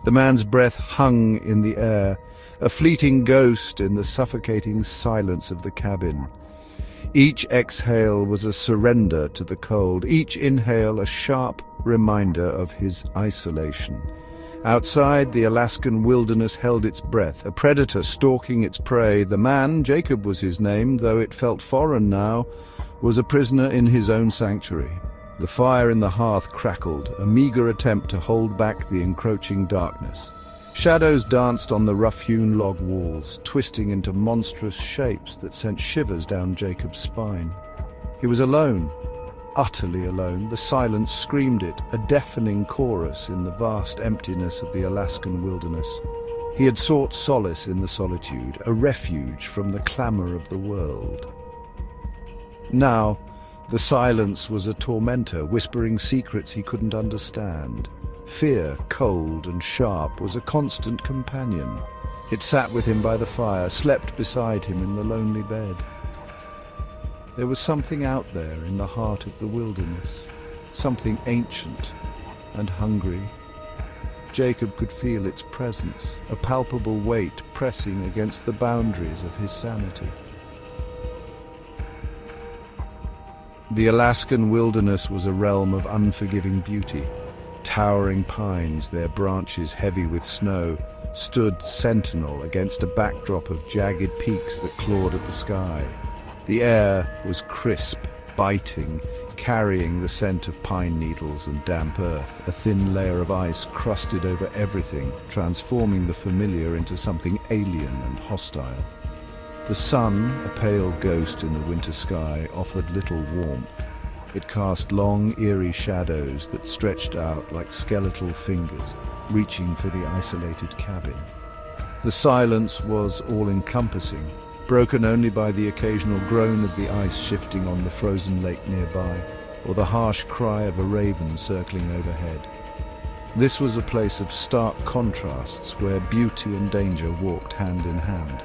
The man's breath hung in the air, a fleeting ghost in the suffocating silence of the cabin. Each exhale was a surrender to the cold, each inhale a sharp reminder of his isolation. Outside, the Alaskan wilderness held its breath, a predator stalking its prey. The man, Jacob was his name, though it felt foreign now, was a prisoner in his own sanctuary. The fire in the hearth crackled, a meager attempt to hold back the encroaching darkness. Shadows danced on the rough-hewn log walls, twisting into monstrous shapes that sent shivers down Jacob's spine. He was alone, utterly alone. The silence screamed it, a deafening chorus in the vast emptiness of the Alaskan wilderness. He had sought solace in the solitude, a refuge from the clamor of the world. Now, the silence was a tormentor, whispering secrets he couldn't understand. Fear, cold and sharp, was a constant companion. It sat with him by the fire, slept beside him in the lonely bed. There was something out there in the heart of the wilderness, something ancient and hungry. Jacob could feel its presence, a palpable weight pressing against the boundaries of his sanity. The Alaskan wilderness was a realm of unforgiving beauty. Towering pines, their branches heavy with snow, stood sentinel against a backdrop of jagged peaks that clawed at the sky. The air was crisp, biting, carrying the scent of pine needles and damp earth. A thin layer of ice crusted over everything, transforming the familiar into something alien and hostile. The sun, a pale ghost in the winter sky, offered little warmth. It cast long, eerie shadows that stretched out like skeletal fingers, reaching for the isolated cabin. The silence was all-encompassing, broken only by the occasional groan of the ice shifting on the frozen lake nearby, or the harsh cry of a raven circling overhead. This was a place of stark contrasts where beauty and danger walked hand in hand.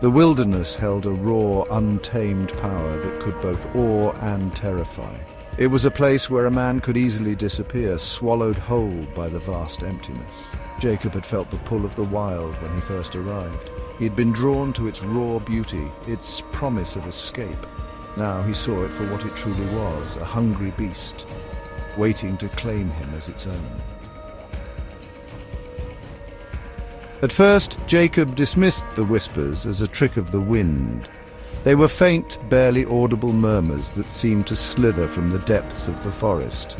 The wilderness held a raw, untamed power that could both awe and terrify. It was a place where a man could easily disappear, swallowed whole by the vast emptiness. Jacob had felt the pull of the wild when he first arrived. He had been drawn to its raw beauty, its promise of escape. Now he saw it for what it truly was, a hungry beast, waiting to claim him as its own. At first, Jacob dismissed the whispers as a trick of the wind. They were faint, barely audible murmurs that seemed to slither from the depths of the forest.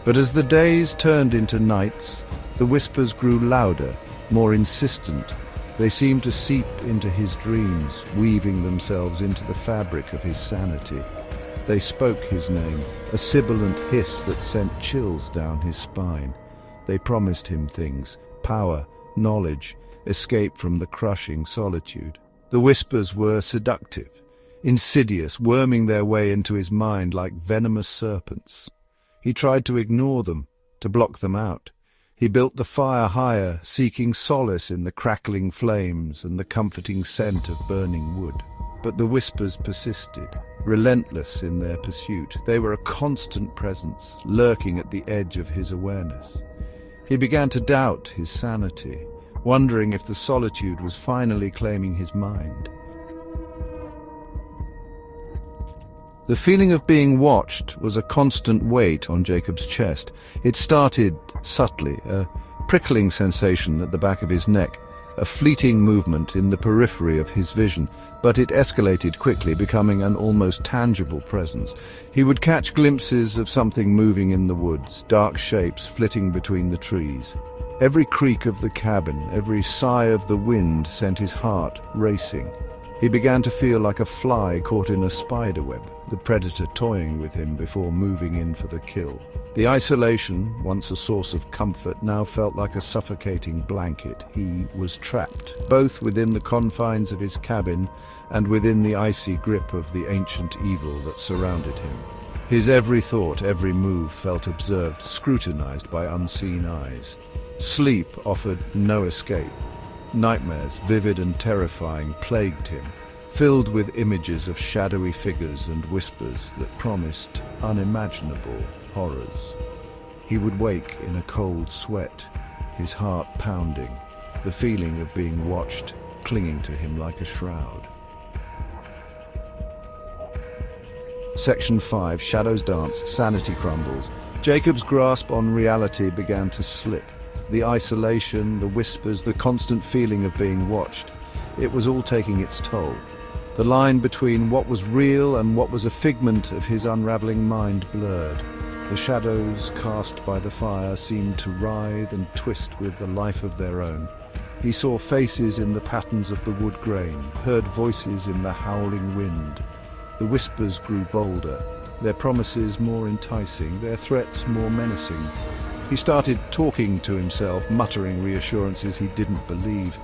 But as the days turned into nights, the whispers grew louder, more insistent. They seemed to seep into his dreams, weaving themselves into the fabric of his sanity. They spoke his name, a sibilant hiss that sent chills down his spine. They promised him things, power, knowledge, escape from the crushing solitude. The whispers were seductive, insidious, worming their way into his mind like venomous serpents. He tried to ignore them, to block them out. He built the fire higher, seeking solace in the crackling flames and the comforting scent of burning wood. But the whispers persisted, relentless in their pursuit. They were a constant presence, lurking at the edge of his awareness. He began to doubt his sanity, wondering if the solitude was finally claiming his mind. The feeling of being watched was a constant weight on Jacob's chest. It started subtly, a prickling sensation at the back of his neck, a fleeting movement in the periphery of his vision, but it escalated quickly, becoming an almost tangible presence. He would catch glimpses of something moving in the woods, dark shapes flitting between the trees. Every creak of the cabin, every sigh of the wind sent his heart racing. He began to feel like a fly caught in a spiderweb, the predator toying with him before moving in for the kill. The isolation, once a source of comfort, now felt like a suffocating blanket. He was trapped, both within the confines of his cabin and within the icy grip of the ancient evil that surrounded him. His every thought, every move felt observed, scrutinized by unseen eyes. Sleep offered no escape. Nightmares, vivid and terrifying, plagued him, filled with images of shadowy figures and whispers that promised unimaginable horrors. He would wake in a cold sweat, his heart pounding, the feeling of being watched clinging to him like a shroud. Section 5. Shadows dance, sanity crumbles. Jacob's grasp on reality began to slip. The isolation, the whispers, the constant feeling of being watched. It was all taking its toll. The line between what was real and what was a figment of his unraveling mind blurred. The shadows cast by the fire seemed to writhe and twist with a life of their own. He saw faces in the patterns of the wood grain, heard voices in the howling wind. The whispers grew bolder, their promises more enticing, their threats more menacing. He started talking to himself, muttering reassurances he didn't believe.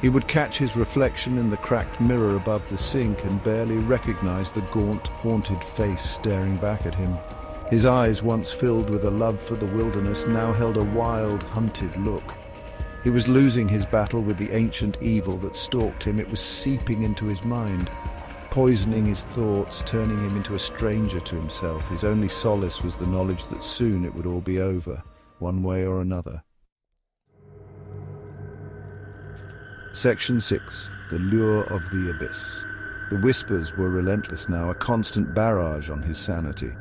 He would catch his reflection in the cracked mirror above the sink and barely recognize the gaunt, haunted face staring back at him. His eyes, once filled with a love for the wilderness, now held a wild, hunted look. He was losing his battle with the ancient evil that stalked him. It was seeping into his mind, poisoning his thoughts, turning him into a stranger to himself. His only solace was the knowledge that soon it would all be over, one way or another. Section 6. The Lure of the Abyss. The whispers were relentless now, a constant barrage on his sanity.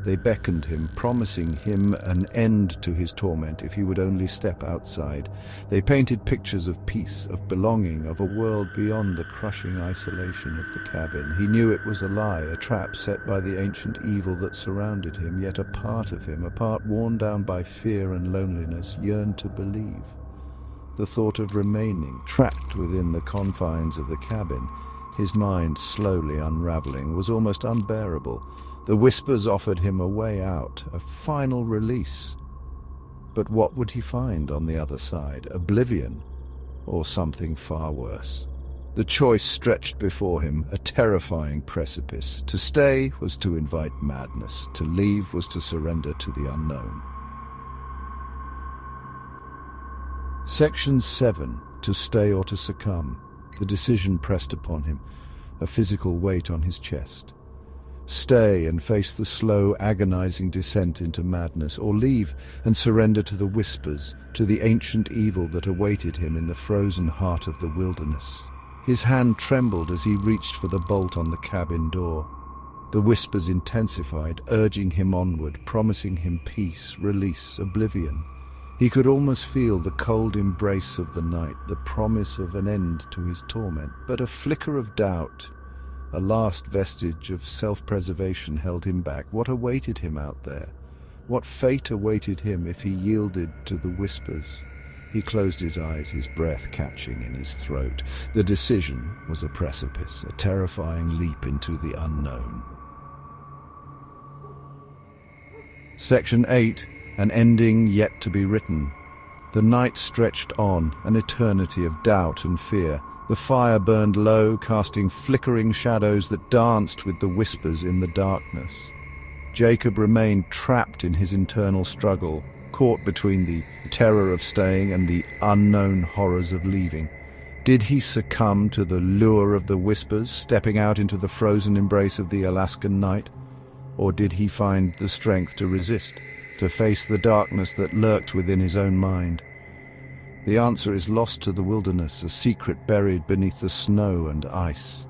They beckoned him, promising him an end to his torment if he would only step outside. They painted pictures of peace, of belonging, of a world beyond the crushing isolation of the cabin. He knew it was a lie, a trap set by the ancient evil that surrounded him, yet a part of him, a part worn down by fear and loneliness, yearned to believe. The thought of remaining trapped within the confines of the cabin, his mind slowly unraveling, was almost unbearable. The whispers offered him a way out, a final release. But what would he find on the other side? Oblivion, or something far worse? The choice stretched before him, a terrifying precipice. To stay was to invite madness. To leave was to surrender to the unknown. Section 7. To stay or to succumb. The decision pressed upon him, a physical weight on his chest. Stay and face the slow, agonizing descent into madness, or leave and surrender to the whispers, to the ancient evil that awaited him in the frozen heart of the wilderness. His hand trembled as he reached for the bolt on the cabin door. The whispers intensified, urging him onward, promising him peace, release, oblivion. He could almost feel the cold embrace of the night, the promise of an end to his torment. But a flicker of doubt, a last vestige of self-preservation, held him back. What awaited him out there? What fate awaited him if he yielded to the whispers? He closed his eyes, his breath catching in his throat. The decision was a precipice, a terrifying leap into the unknown. Section 8. An ending yet to be written. The night stretched on, an eternity of doubt and fear. The fire burned low, casting flickering shadows that danced with the whispers in the darkness. Jacob remained trapped in his internal struggle, caught between the terror of staying and the unknown horrors of leaving. Did he succumb to the lure of the whispers, stepping out into the frozen embrace of the Alaskan night? Or did he find the strength to resist, to face the darkness that lurked within his own mind? The answer is lost to the wilderness, a secret buried beneath the snow and ice.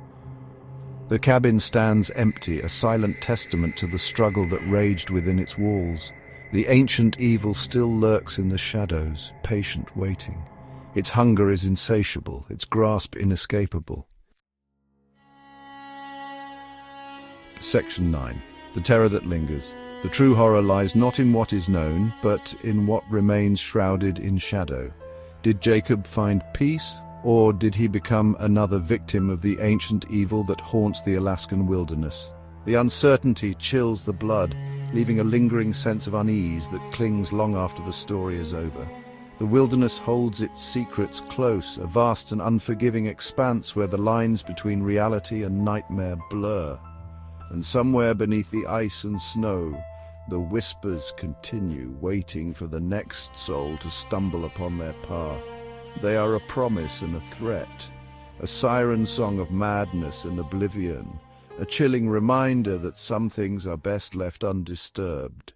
The cabin stands empty, a silent testament to the struggle that raged within its walls. The ancient evil still lurks in the shadows, patient, waiting. Its hunger is insatiable, its grasp inescapable. Section 9. The terror that lingers. The true horror lies not in what is known, but in what remains shrouded in shadow. Did Jacob find peace, or did he become another victim of the ancient evil that haunts the Alaskan wilderness? The uncertainty chills the blood, leaving a lingering sense of unease that clings long after the story is over. The wilderness holds its secrets close, a vast and unforgiving expanse where the lines between reality and nightmare blur. And somewhere beneath the ice and snow, the whispers continue, waiting for the next soul to stumble upon their path. They are a promise and a threat, a siren song of madness and oblivion, a chilling reminder that some things are best left undisturbed.